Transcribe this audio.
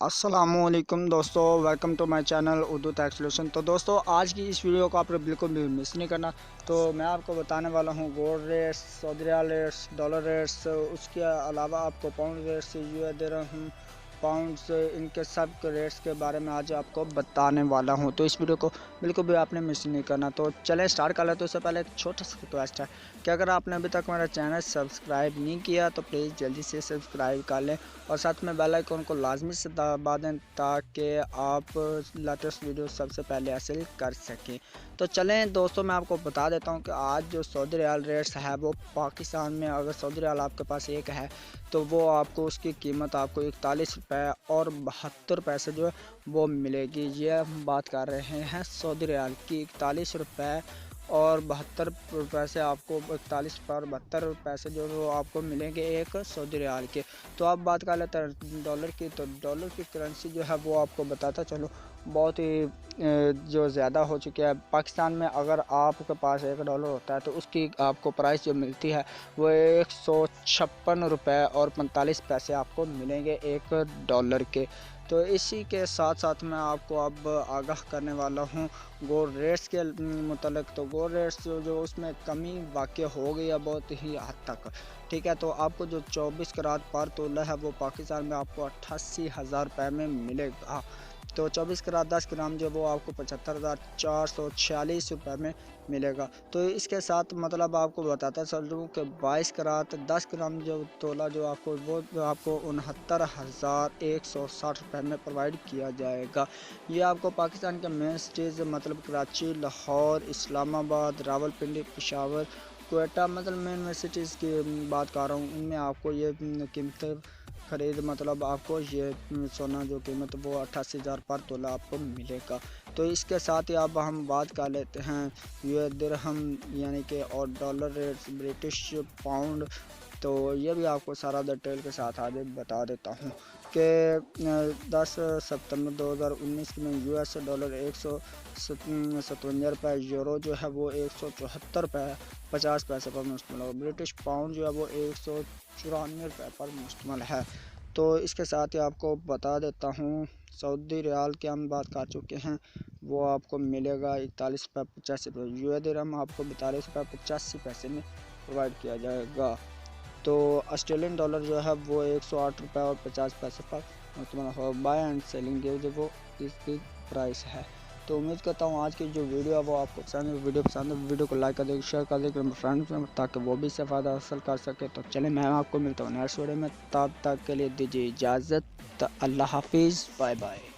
السلام علیکم دوستو، welcome to my channel Urdu tax solution. تو دوستو آج کی اس ویڈیو کو آپ نے بالکل بھی مس نہیں کرنا۔ تو میں آپ کو بتانے والا ہوں گولڈ ریٹس، سعودی ریال ریٹس، ڈالر ریٹس، اس کے علاوہ آپ کو پاؤنڈ ریٹس، یو ایس درہم، پاؤنڈس، ان کے سب کے ریٹس کے بارے میں آج آپ کو بتانے والا ہوں۔ تو اس ویڈیو کو بالکل بھی آپ نے مس نہیں کرنا۔ تو چلیں سٹارٹ کر لیں۔ تو اس سے پہلے ایک چھوٹا سا ریکویسٹ ہے کہ اگر آپ نے ابھی تک میرا چینل سبسکرائب نہیں کیا تو پلیز جلدی سے سبسکرائب کر لیں اور ساتھ میں بیل آئیکن کو لازمی سے دبا دیں تاکہ آپ لیٹسٹ ویڈیو سب سے پہلے حاصل کر سکیں۔ تو چلیں دوستوں، میں آپ کو بتا دیتا ہوں کہ آج جو سعودی ریال ریٹس ہے وہ پاکستان میں اگر سعودی ریال آپ کے پاس ایک ہے تو وہ آپ کو اس کی قیمت آپ کو 41 روپے اور 72 پیسے جو ہے وہ ملے گی۔ یہ ہم بات کر رہے ہیں سعودی ریال کی، 41 روپے اور 72 پیسے آپ کو، 41 روپے اور 72 پیسے جو وہ آپ کو ملیں گے ایک سعودی ریال کے۔ تو آپ بات کر لیتے ہیں ڈالر کی، تو ڈالر کی کرنسی جو ہے وہ آپ کو بتاتا چلو بہت ہی جو زیادہ ہو چکی ہے۔ پاکستان میں اگر آپ کے پاس ایک ڈالر ہوتا ہے تو اس کی آپ کو پرائس جو ملتی ہے وہ 156 روپے اور 45 پیسے آپ کو ملیں گے ایک ڈالر کے۔ تو اسی کے ساتھ ساتھ میں آپ کو اب آگاہ کرنے والا ہوں گولڈ ریٹس کے متعلق۔ تو گولڈ ریٹس جو اس میں کمی واقع ہو گئی ہے بہت ہی حد تک، ٹھیک ہے۔ تو آپ کو جو 24 کیرٹ پر تولہ ہے وہ پاکستان میں آپ کو 88,000 روپے میں ملے گا۔ تو 24 کیرٹ 10 گرام جو وہ آپ کو 75,446 روپے میں ملے گا۔ تو اس کے ساتھ مطلب آپ کو بتاتا چلوں کہ 22 کیرٹ 10 گرام جو تولہ جو آپ کو وہ آپ کو 69,160 روپے میں پرووائڈ کیا جائے گا۔ یہ آپ کو پاکستان کے مین سٹیز مطلب کراچی، لاہور، اسلام آباد، راول پنڈی، پشاور، کوئٹہ، مطلب مین سٹیز کی بات کر رہا ہوں، ان میں آپ کو یہ قیمتیں خرید مطلب آپ کو یہ سونا جو قیمت وہ 88,000 پر تولہ آپ کو ملے گا۔ تو اس کے ساتھ ہی اب ہم بات کر لیتے ہیں یو ایس درہم یعنی کہ اور ڈالر ریٹس، برٹش پاؤنڈ۔ تو یہ بھی آپ کو سارا ڈیٹیل کے ساتھ آگے بتا دیتا ہوں کہ 10 ستمبر 2019 میں یو ایس ڈالر 157 روپے، یورو جو ہے وہ 174 روپے 50 پیسے پر مشتمل ہے، برٹش پاؤنڈ جو ہے وہ 194 روپے پر مشتمل ہے۔ تو اس کے ساتھ ہی آپ کو بتا دیتا ہوں سعودی ریال کی ہم بات کر چکے ہیں، وہ آپ کو ملے گا 41 روپے 85 پیسے، یو ایس درہم آپ کو 42 روپے 85 پیسے میں پرووائڈ کیا جائے گا۔ تو آسٹریلین ڈالر جو ہے وہ 108 روپے اور 50 پیسے پر مشتمل ہے، بائی اینڈ سیلنگ جو وہ اس کی پرائس ہے۔ تو امید کرتا ہوں آج کی جو ویڈیو ہے وہ آپ کو پسند ہے۔ ویڈیو کو لائک کر دیں، شیئر کر دیں اپنے فرینڈس میں تاکہ وہ بھی اس سے فائدہ حاصل کر سکے۔ تو چلیں میں آپ کو ملتا ہوں نیکسٹ ویڈیو میں، تب تک کے لیے دیجیے اجازت، اللہ حافظ، بائے بائے۔